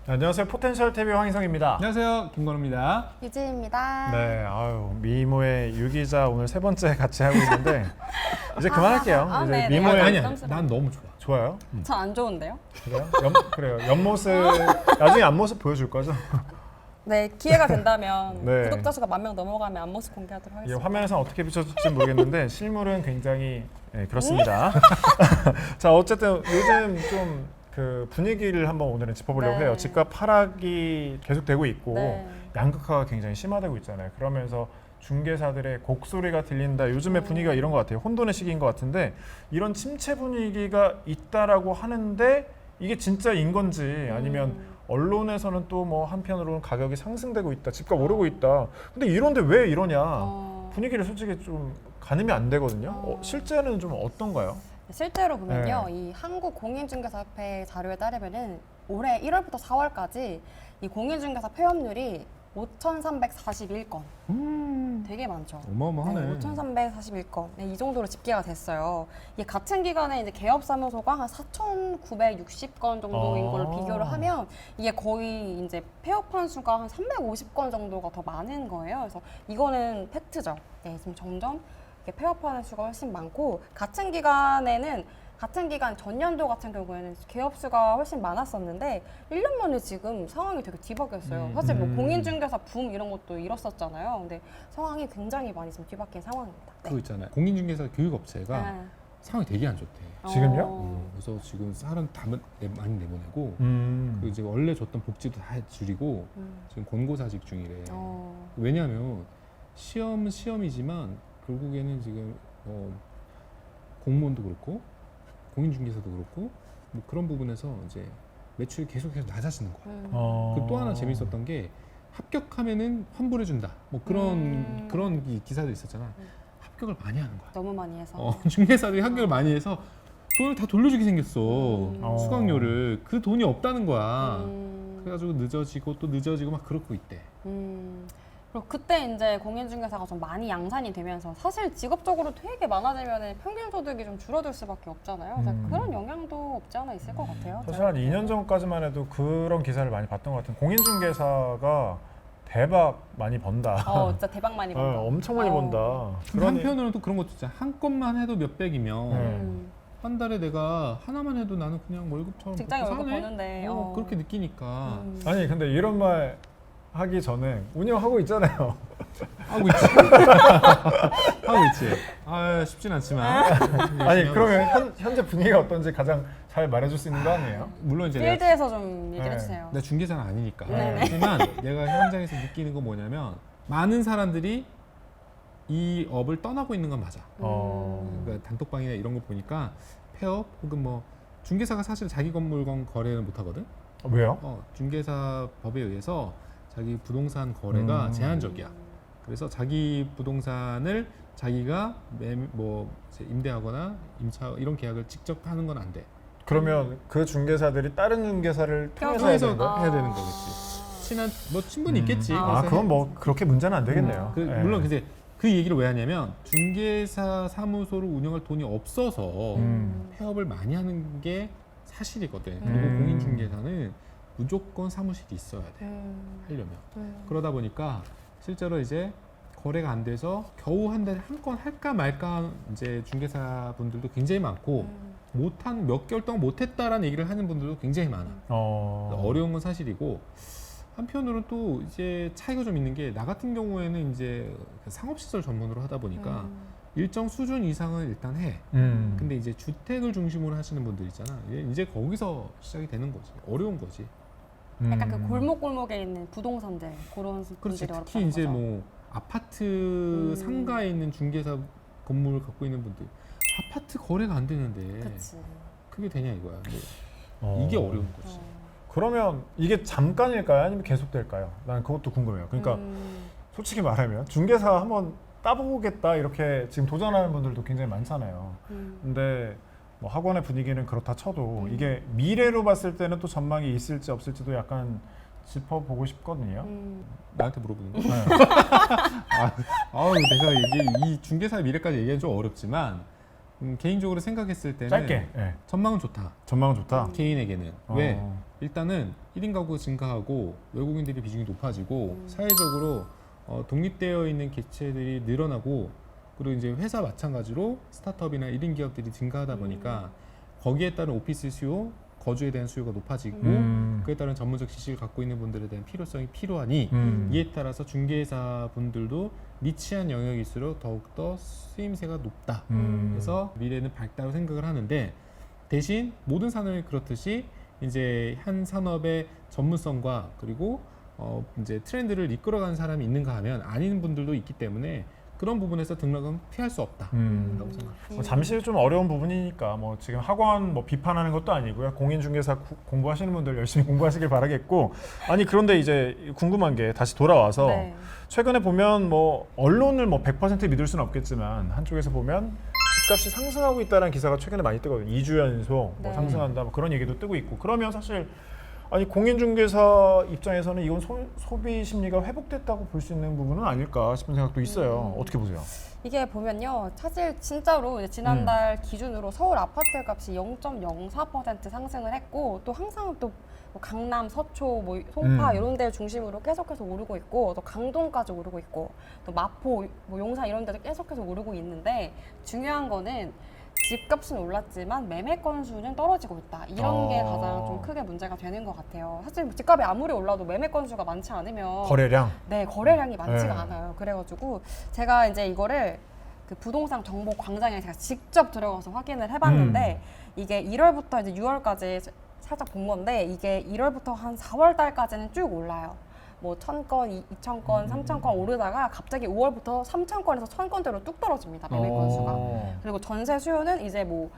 안녕하세요. 포텐셜 TV 황희성입니다. 안녕하세요, 김건우입니다. 유진입니다. 네, 미모의 유 기자 오늘 세 번째 같이 하고 있는데 이제 그만할게요. 이제 네네. 미모의 아니야, 부담스러워. 난 너무 좋아. 좋아요. 저 안 좋은데요? 그래요? 그래요. 옆모습 나중에 앞모습 보여줄 거죠? 네, 기회가 된다면 네. 구독자 수가 10,000명 넘어가면 앞모습 공개하도록 이게 하겠습니다. 화면에서 어떻게 비춰질지 모르겠는데 실물은 굉장히 그렇습니다. 자, 어쨌든 요즘 좀 그 분위기를 한번 오늘은 짚어보려고 네. 해요. 집값 하락이 계속되고 있고 네. 양극화가 굉장히 심화되고 있잖아요. 그러면서 중개사들의 곡소리가 들린다. 요즘의 분위기가 이런 것 같아요. 혼돈의 시기인 것 같은데 이런 침체 분위기가 있다라고 하는데 이게 진짜인 건지 아니면 언론에서는 또 뭐 한편으로는 가격이 상승되고 있다. 집값 오르고 있다. 근데 이런데 왜 이러냐. 분위기를 솔직히 좀 가늠이 안 되거든요. 실제는 좀 어떤가요? 실제로 보면요, 네. 이 한국공인중개사협회 자료에 따르면은 올해 1월부터 4월까지 이 공인중개사 폐업률이 5,341건. 되게 많죠. 어마어마하네. 5,341건. 네, 이 정도로 집계가 됐어요. 이게 같은 기간에 이제 개업사무소가 한 4,960건 정도인 걸로 비교를 하면 이게 거의 이제 폐업한 수가 한 350건 정도가 더 많은 거예요. 그래서 이거는 팩트죠. 네, 지금 점점 이렇게 폐업하는 수가 훨씬 많고 같은 기간 전년도 같은 경우에는 개업 수가 훨씬 많았었는데 1년 만에 지금 상황이 되게 뒤바뀌었어요. 사실 뭐 공인중개사 붐 이런 것도 일었었잖아요. 근데 상황이 굉장히 많이 지금 뒤바뀐 상황입니다. 네. 그거 있잖아요. 공인중개사 교육업체가 네. 상황이 되게 안 좋대. 지금요? 그래서 지금 사람 다 많이 내보내고 그리고 이제 원래 줬던 복지도 다 줄이고 지금 권고사직 중이래. 왜냐하면 시험은 시험이지만 결국에는 지금 공무원도 그렇고 공인중개사도 그렇고 뭐 그런 부분에서 이제 매출이 계속해서 낮아지는 거야. 그 또 하나 재밌었던 게 합격하면은 환불해준다. 뭐 그런 기사도 있었잖아. 합격을 많이 하는 거야. 너무 많이 해서. 중개사들이 합격을 많이 해서 돈을 다 돌려주게 생겼어. 수강료를. 그 돈이 없다는 거야. 그래가지고 늦어지고 또 늦어지고 막 그러고 있대. 그리고 그때 이제 공인중개사가 좀 많이 양산이 되면서 사실 직업적으로 되게 많아지면 평균 소득이 좀 줄어들 수밖에 없잖아요. 그래서 그런 영향도 없지 않아 있을 것 같아요. 사실 한 2년 전까지만 해도 그런 기사를 많이 봤던 것 같은 공인중개사가 대박 많이 번다. 진짜 대박 많이 번다. 엄청 많이 번다. 근데 한편으로는 또 그런 것도 있잖아. 한 건만 해도 몇백이면 한 달에 내가 하나만 해도 나는 그냥 월급처럼 직장에 먹고 월급 사네? 버는데. 그렇게 느끼니까 아니 근데 이런 말 하기 전에 운영하고 있잖아요. 하고 있지. 하고 있지. 쉽진 않지만. 아니 그러면 현재 분위기가 어떤지 가장 잘 말해줄 수 있는 거 아니에요? 물론 이제 필드에서 좀 얘기를 네. 해주세요. 내가 중개사는 아니니까. 네네. 하지만 내가 현장에서 느끼는 건 뭐냐면 많은 사람들이 이 업을 떠나고 있는 건 맞아. 그러니까 단톡방이나 이런 거 보니까 폐업 혹은 뭐 중개사가 사실 자기 건물건 거래를 못 하거든. 왜요? 중개사 법에 의해서 자기 부동산 거래가 제한적이야. 그래서 자기 부동산을 자기가 뭐 이제 임대하거나 임차 이런 계약을 직접 하는 건 안 돼. 그러면 그 중개사들이 다른 중개사를 통해서 해야 되는 거예요? 해야 되는 거겠지. 친한 뭐 친분이 있겠지. 그건 뭐 그렇게 문제는 안 되겠네요. 네. 물론 이제 그 얘기를 왜 하냐면 중개사 사무소를 운영할 돈이 없어서 폐업을 많이 하는 게 사실이거든. 그리고 공인중개사는 무조건 사무실이 있어야 돼. 하려면. 그러다 보니까 실제로 이제 거래가 안 돼서 겨우 한 달에 한 건 할까 말까 이제 중개사 분들도 굉장히 많고 못한 몇 개월 동안 못했다라는 얘기를 하는 분들도 굉장히 많아. 어려운 건 사실이고 한편으로는 또 이제 차이가 좀 있는 게 나 같은 경우에는 이제 상업시설 전문으로 하다 보니까 일정 수준 이상은 일단 해. 근데 이제 주택을 중심으로 하시는 분들 있잖아. 이제 거기서 시작이 되는 거지. 어려운 거지. 약간 그 골목골목에 있는 부동산들 그런 그렇지. 분들이 어렵다는 특히 이제 거죠. 뭐 아파트 상가에 있는 중개사 건물을 갖고 있는 분들 아파트 거래가 안 되는데 그치. 그게 되냐 이거야. 이게 어려운 거지. 그러면 이게 잠깐일까요? 아니면 계속될까요? 난 그것도 궁금해요. 그러니까 솔직히 말하면 중개사 한번 따보겠다 이렇게 지금 도전하는 분들도 굉장히 많잖아요. 근데 뭐 학원의 분위기는 그렇다 쳐도 이게 미래로 봤을 때는 또 전망이 있을지 없을지도 약간 짚어보고 싶거든요. 나한테 물어보는 거? 네. 내가 이게 이 중개사의 미래까지 얘기하기 좀 어렵지만 개인적으로 생각했을 때는 짧게. 네. 전망은 좋다. 전망은 좋다. 개인에게는 왜 일단은 1인 가구가 증가하고 외국인들의 비중이 높아지고 사회적으로 독립되어 있는 개체들이 늘어나고 그리고 이제 회사 마찬가지로 스타트업이나 1인 기업들이 증가하다 보니까 거기에 따른 오피스 수요, 거주에 대한 수요가 높아지고 그에 따른 전문적 지식을 갖고 있는 분들에 대한 필요성이 필요하니 이에 따라서 중개사 분들도 니치한 영역일수록 더욱더 수임새가 높다. 그래서 미래는 밝다고 생각을 하는데 대신 모든 산업이 그렇듯이 이제 한 산업의 전문성과 그리고 이제 트렌드를 이끌어가는 사람이 있는가 하면 아닌 분들도 있기 때문에 그런 부분에서 등락은 피할 수 없다라고 생각합니다. 잠시 좀 어려운 부분이니까 뭐 지금 학원 뭐 비판하는 것도 아니고요. 공인중개사 공부하시는 분들 열심히 공부하시길 바라겠고 아니 그런데 이제 궁금한 게 다시 돌아와서 네. 최근에 보면 뭐 언론을 뭐 100% 믿을 수는 없겠지만 한쪽에서 보면 집값이 상승하고 있다는 기사가 최근에 많이 뜨거든요. 2주 연속 뭐 네. 상승한다 뭐 그런 얘기도 뜨고 있고 그러면 사실 아니 공인중개사 입장에서는 이건 소비 심리가 회복됐다고 볼 수 있는 부분은 아닐까 싶은 생각도 있어요. 어떻게 보세요? 이게 보면요, 사실 진짜로 이제 지난달 기준으로 서울 아파트 값이 0.04% 상승을 했고 또 항상 또 뭐 강남, 서초, 뭐 송파 이런 데를 중심으로 계속해서 오르고 있고 또 강동까지 오르고 있고 또 마포, 뭐 용산 이런 데도 계속해서 오르고 있는데 중요한 거는 집값은 올랐지만 매매 건수는 떨어지고 있다. 이런 게 가장 좀 크게 문제가 되는 것 같아요. 사실 집값이 아무리 올라도 매매 건수가 많지 않으면 거래량? 네, 거래량이 많지가 네. 않아요. 그래가지고 제가 이제 이거를 그 부동산 정보 광장에 제가 직접 들어가서 확인을 해봤는데 이게 1월부터 이제 6월까지 살짝 본 건데 이게 1월부터 한 4월 달까지는 쭉 올라요. 뭐 1,000건, 2,000건, 3,000건 오르다가 갑자기 5월부터 3,000건에서 1,000건대로 뚝 떨어집니다. 매매 건수가. 그리고 전세 수요는 이제 뭐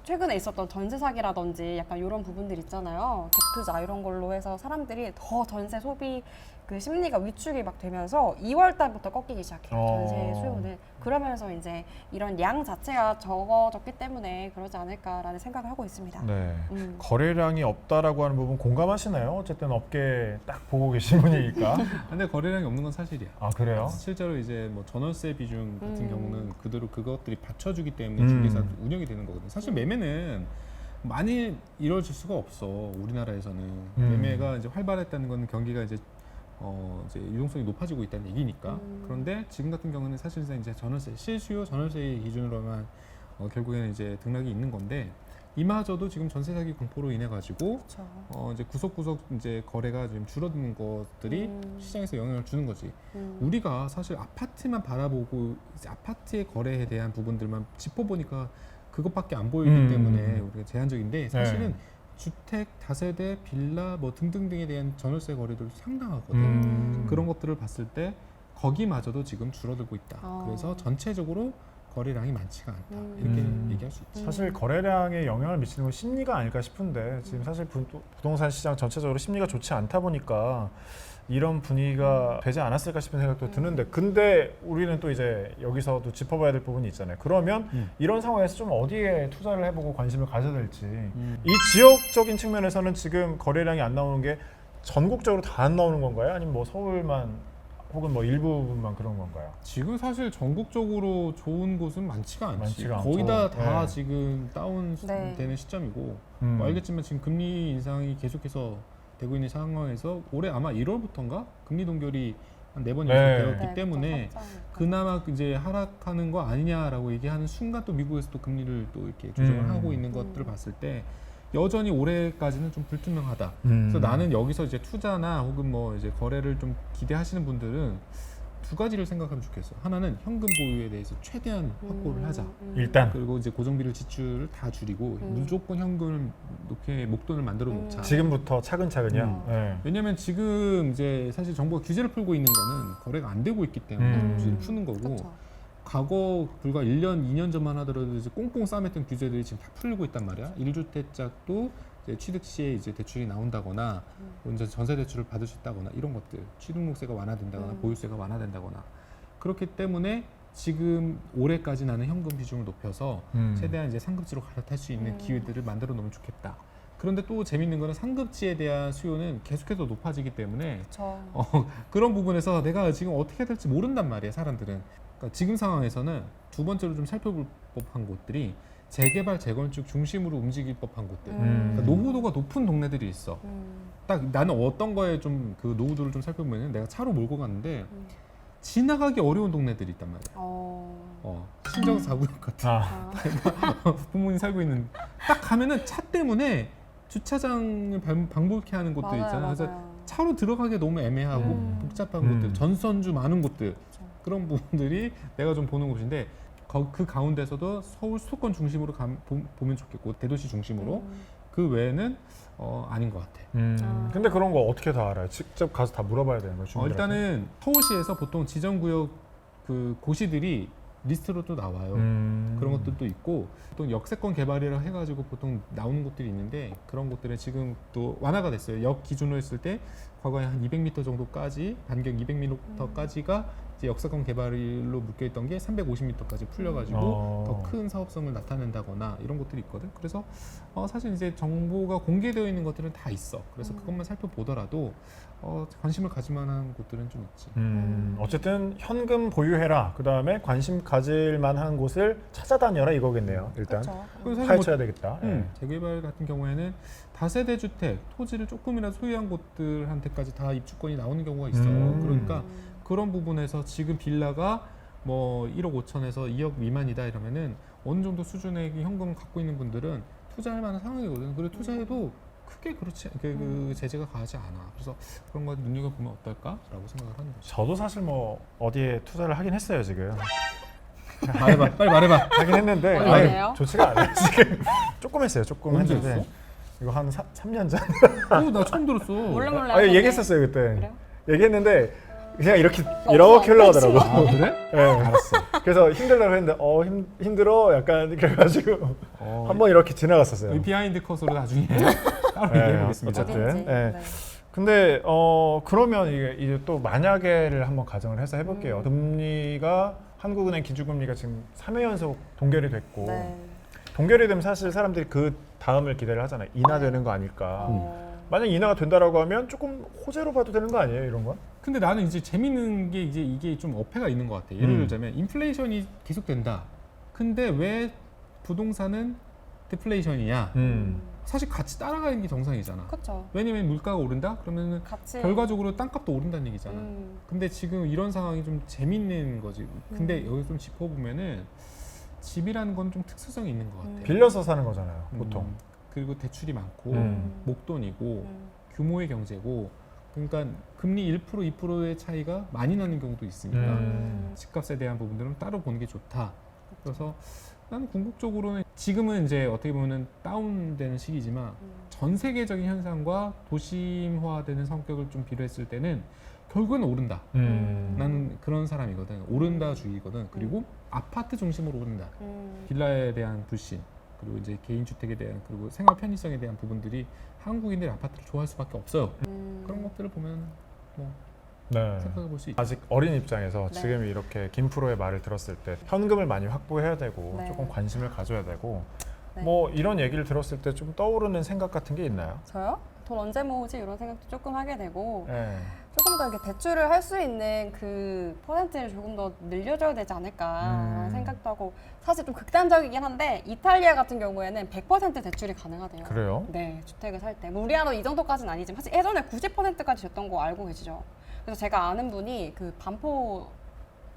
최근에 있었던 전세 사기라든지 약간 이런 부분들 있잖아요. 갭투자 이런 걸로 해서 사람들이 더 전세 소비 그 심리가 위축이 막 되면서 2월 달부터 꺾이기 시작해요. 전세 수요는. 그러면서 이제 이런 양 자체가 적어졌기 때문에 그러지 않을까라는 생각을 하고 있습니다. 네. 거래량이 없다라고 하는 부분 공감하시나요? 어쨌든 업계 딱 보고 계신 분이니까. 근데 거래량이 없는 건 사실이야. 아 그래요? 실제로 이제 뭐 전월세 비중 같은 경우는 그대로 그것들이 받쳐주기 때문에 중개사 운영이 되는 거거든요. 사실 매매는 많이 이루어질 수가 없어. 우리나라에서는 매매가 이제 활발했다는 건 경기가 이제 유동성이 높아지고 있다는 얘기니까. 그런데 지금 같은 경우는 사실상 이제 전월세 실수요 전월세 기준으로만 결국에는 이제 등락이 있는 건데 이마저도 지금 전세 사기 공포로 인해 가지고 그렇죠. 이제 구석구석 이제 거래가 지금 줄어드는 것들이 시장에서 영향을 주는 거지. 우리가 사실 아파트만 바라보고 이제 아파트의 거래에 대한 부분들만 짚어보니까 그것밖에 안 보이기 때문에 우리가 제한적인데 사실은 주택, 다세대, 빌라 뭐 등등등에 대한 전월세 거래도 상당하거든. 그런 것들을 봤을 때 거기마저도 지금 줄어들고 있다. 그래서 전체적으로 거래량이 많지가 않다. 이렇게 얘기할 수 있죠. 사실 거래량에 영향을 미치는 건 심리가 아닐까 싶은데 지금 사실 부동산 시장 전체적으로 심리가 좋지 않다 보니까 이런 분위기가 되지 않았을까 싶은 생각도 드는데 근데 우리는 또 이제 여기서도 짚어봐야 될 부분이 있잖아요. 그러면 이런 상황에서 좀 어디에 투자를 해보고 관심을 가져야 될지 이 지역적인 측면에서는 지금 거래량이 안 나오는 게 전국적으로 다 안 나오는 건가요? 아니면 뭐 서울만 혹은 뭐 일부분만 그런 건가요? 지금 사실 전국적으로 좋은 곳은 많지가 않지. 많지가 거의 않죠. 다 네. 지금 다운되는 네. 시점이고 뭐 알겠지만 지금 금리 인상이 계속해서 되고 있는 상황에서 올해 아마 1월부터인가 금리 동결이 한 4번 네. 연속되었기 네, 때문에 좀 그나마 이제 하락하는 거 아니냐라고 얘기하는 순간 또 미국에서 또 금리를 또 이렇게 조정을 하고 있는 것들을 봤을 때 여전히 올해까지는 좀 불투명하다. 그래서 나는 여기서 이제 투자나 혹은 뭐 이제 거래를 좀 기대하시는 분들은 두 가지를 생각하면 좋겠어. 하나는 현금 보유에 대해서 최대한 확보를 하자. 일단 그리고 이제 고정비를 지출을 다 줄이고 무조건 현금을 높게 목돈을 만들어 놓자. 지금부터 차근차근요. 네. 왜냐면 지금 이제 사실 정부가 규제를 풀고 있는 거는 거래가 안 되고 있기 때문에 규제를 푸는 거고 그렇죠. 과거 불과 1년, 2년 전만 하더라도 이제 꽁꽁 싸맸던 규제들이 지금 다 풀리고 있단 말이야. 1주택자도 이제 취득 시에 이제 대출이 나온다거나 이제 전세 대출을 받을 수 있다거나 이런 것들, 취등록세가 완화된다거나 보유세가 완화된다거나 그렇기 때문에 지금 올해까지 나는 현금 비중을 높여서 최대한 이제 상급지로 갈아탈 수 있는 기회들을 만들어 놓으면 좋겠다. 그런데 또 재밌는 거는 상급지에 대한 수요는 계속해서 높아지기 때문에 그렇죠. 그런 부분에서 내가 지금 어떻게 해야 될지 모른단 말이에요, 사람들은. 그러니까 지금 상황에서는 두 번째로 좀 살펴볼 법한 곳들이 재개발, 재건축 중심으로 움직일 법한 곳들. 그러니까 노후도가 높은 동네들이 있어. 딱 나는 어떤 거에 좀 그 노후도를 좀 살펴보면 내가 차로 몰고 갔는데 지나가기 어려운 동네들이 있단 말이야. 신정 4구역 같은 아, 부모님 살고 있는 딱 가면은 차 때문에 주차장을 방불케 하는 곳들 맞아요, 있잖아. 그래서 맞아요. 차로 들어가기 너무 애매하고 복잡한 곳들, 전선주 많은 곳들 그런 부분들이 내가 좀 보는 곳인데 그 가운데서도 서울 수도권 중심으로 보면 좋겠고 대도시 중심으로 그 외에는 아닌 것 같아. 근데 그런 거 어떻게 다 알아요? 직접 가서 다 물어봐야 되는 거예요? 주민들한테? 일단은 서울시에서 보통 지정구역 그 고시들이 리스트로 또 나와요. 그런 것들도 있고 보통 역세권 개발이라 해가지고 보통 나오는 곳들이 있는데 그런 곳들은 지금 또 완화가 됐어요. 역 기준으로 했을 때 과거에 한 200m 정도까지 반경 200m까지가 이제 역세권 개발로 묶여있던 게 350m까지 풀려가지고 더 큰 사업성을 나타낸다거나 이런 것들이 있거든. 그래서 사실 이제 정보가 공개되어 있는 것들은 다 있어. 그래서 그것만 살펴보더라도 관심을 가질 만한 곳들은 좀 있지. 어쨌든 현금 보유해라. 그 다음에 관심 가질 만한 곳을 찾아다녀라 이거겠네요. 일단 그렇죠. 그리고 사실 파헤쳐야 되겠다. 재개발 같은 경우에는 다세대 주택, 토지를 조금이라도 소유한 곳들한테까지 다 입주권이 나오는 경우가 있어. 그러니까 그런 부분에서 지금 빌라가 뭐 1억 5천에서 2억 미만이다 이러면은 어느 정도 수준의 현금 갖고 있는 분들은 투자할 만한 상황이거든. 그리고 투자해도 크게 그렇지 그 제재가 가하지 않아. 그래서 그런 거 눈여겨보면 어떨까라고 생각을 하는 거죠. 저도 사실 뭐 어디에 투자를 하긴 했어요 지금. 말해봐, 빨리 말해봐. 하긴 했는데 어디 아예 있네요? 좋지가 않아요 지금. 조금 했어요. 조금 언제 했는데 했어? 이거 한 3년 전. 나 처음 들었어. 몰래 아, 하셨네. 얘기했었어요 그때. 그래요? 얘기했는데 그냥 이렇게 없어, 흘러가더라고. 없어. 그래? 네, 알았어. 그래서 힘들다고 했는데 힘들어 약간 그래가지고 한번 이렇게 지나갔었어요. 이 비하인드 컷으로 나중에 따로 네, 얘기해보겠습니다. 어쨌든. 어딘지. 네. 네. 근데 그러면 이제 또 만약에를 한번 가정을 해서 해볼게요. 금리가 한국은행 기준금리가 지금 3회 연속 동결이 됐고 네. 동결이 되면 사실 사람들이 그 다음을 기대를 하잖아요. 인하되는 거 아닐까. 만약 인하가 된다라고 하면 조금 호재로 봐도 되는 거 아니에요, 이런 건? 근데 나는 이제 재밌는 게 이제 이게 좀 어폐가 있는 것 같아. 예를 들자면 인플레이션이 계속된다. 근데 왜 부동산은 디플레이션이냐? 사실 같이 따라가는 게 정상이잖아. 그렇죠. 왜냐면 물가가 오른다? 그러면 같이. 결과적으로 땅값도 오른다는 얘기잖아. 근데 지금 이런 상황이 좀 재밌는 거지. 근데 여기 좀 짚어보면은 집이라는 건 좀 특수성이 있는 것 같아. 빌려서 사는 거잖아요, 보통. 그리고 대출이 많고 목돈이고 규모의 경제고 그러니까 금리 1% 2%의 차이가 많이 나는 경우도 있으니까 집값에 대한 부분들은 따로 보는 게 좋다. 그래서 나는 궁극적으로는 지금은 이제 어떻게 보면 다운되는 시기지만 전 세계적인 현상과 도심화되는 성격을 좀 비교했을 때는 결국은 오른다. 나는 그런 사람이거든. 오른다 주의거든. 그리고 아파트 중심으로 오른다. 빌라에 대한 불신 그리고 이제 개인 주택에 대한 그리고 생활 편의성에 대한 부분들이 한국인들이 아파트를 좋아할 수밖에 없어요. 그런 것들을 보면 뭐 네. 생각해 볼 수 있죠. 아직 어린 입장에서 네. 지금 이렇게 김프로의 말을 들었을 때 현금을 많이 확보해야 되고 네. 조금 관심을 가져야 되고 네. 뭐 이런 얘기를 들었을 때 좀 떠오르는 생각 같은 게 있나요? 저요? 돈 언제 모으지? 이런 생각도 조금 하게 되고 네. 조금 더 이렇게 대출을 할 수 있는 그 퍼센트를 조금 더 늘려줘야 되지 않을까라는 생각도 하고 사실 좀 극단적이긴 한데 이탈리아 같은 경우에는 100% 대출이 가능하대요. 그래요? 네, 주택을 살 때. 뭐 우리나라도 이 정도까지는 아니지만 사실 예전에 90%까지 줬던 거 알고 계시죠? 그래서 제가 아는 분이 그 반포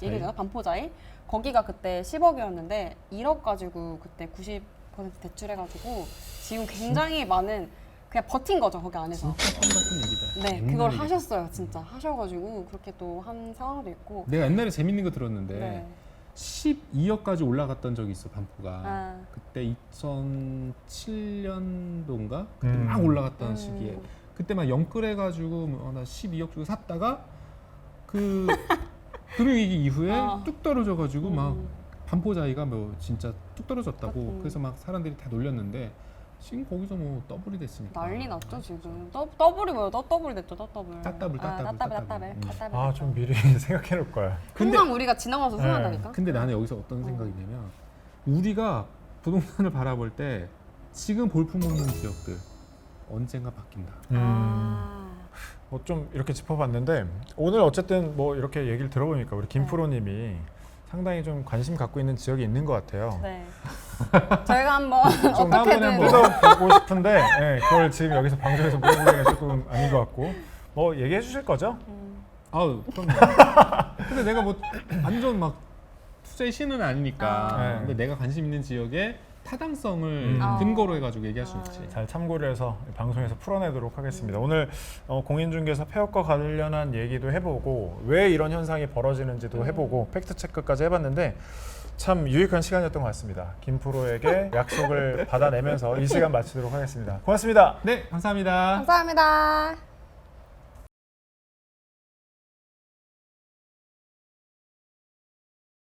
얘기잖아, 반포자이 거기가 그때 10억이었는데 1억 가지고 그때 90% 대출해가지고 지금 굉장히 많은 그냥 버틴 거죠 거기 안에서. 진짜 뻔 같은 얘기다. 네, 옛날 그걸 얘기다. 하셨어요 진짜 하셔가지고 그렇게 또 한 상황도 있고. 내가 옛날에 재밌는 거 들었는데 네. 12억까지 올라갔던 적이 있어 반포가. 아. 그때 2007년도인가 그때 막 올라갔던 시기에 그때 막 영끌해가지고 나 12억 주고 샀다가 그 금융위기 이후에 뚝 떨어져가지고 막 반포자이가 뭐 진짜 뚝 떨어졌다고 그래서 막 사람들이 다 놀렸는데 지금 거기서 뭐 더블이 됐으니까 난리 났죠 지금. 더블이 뭐야? 더블이 됐죠 더블. 따따블. 따따블. 아 좀 미리 생각해 놓을 거야. 항상 우리가 지나가서 네. 후회한다니까. 근데 나는 여기서 어떤 생각이냐면 우리가 부동산을 바라볼 때 지금 볼품 없는 지역들 언젠가 바뀐다. 뭐 좀 이렇게 짚어봤는데 오늘 어쨌든 뭐 이렇게 얘기를 들어보니까 우리 김프로님이 상당히 좀 관심 갖고 있는 지역이 있는 것 같아요. 네. 저희가 한번 좀 어떻게든 뜯어보고 싶은데 예, 그걸 지금 여기서 방송에서 물어보기가 조금 아닌 것 같고 뭐 얘기해 주실 거죠? 아우 그럼요. 근데 내가 뭐 완전 막 투자의 신은 아니니까. 네. 근데 내가 관심 있는 지역의 타당성을 아. 근거로 해가지고 얘기할 수 아. 있지. 잘 참고를 해서 방송에서 풀어내도록 하겠습니다. 오늘 공인중개사 폐업과 관련한 얘기도 해보고 왜 이런 현상이 벌어지는지도 해보고 팩트 체크까지 해봤는데 참 유익한 시간이었던 것 같습니다. 김프로에게 약속을 받아내면서 이 시간 마치도록 하겠습니다. 고맙습니다. 네, 감사합니다. 감사합니다.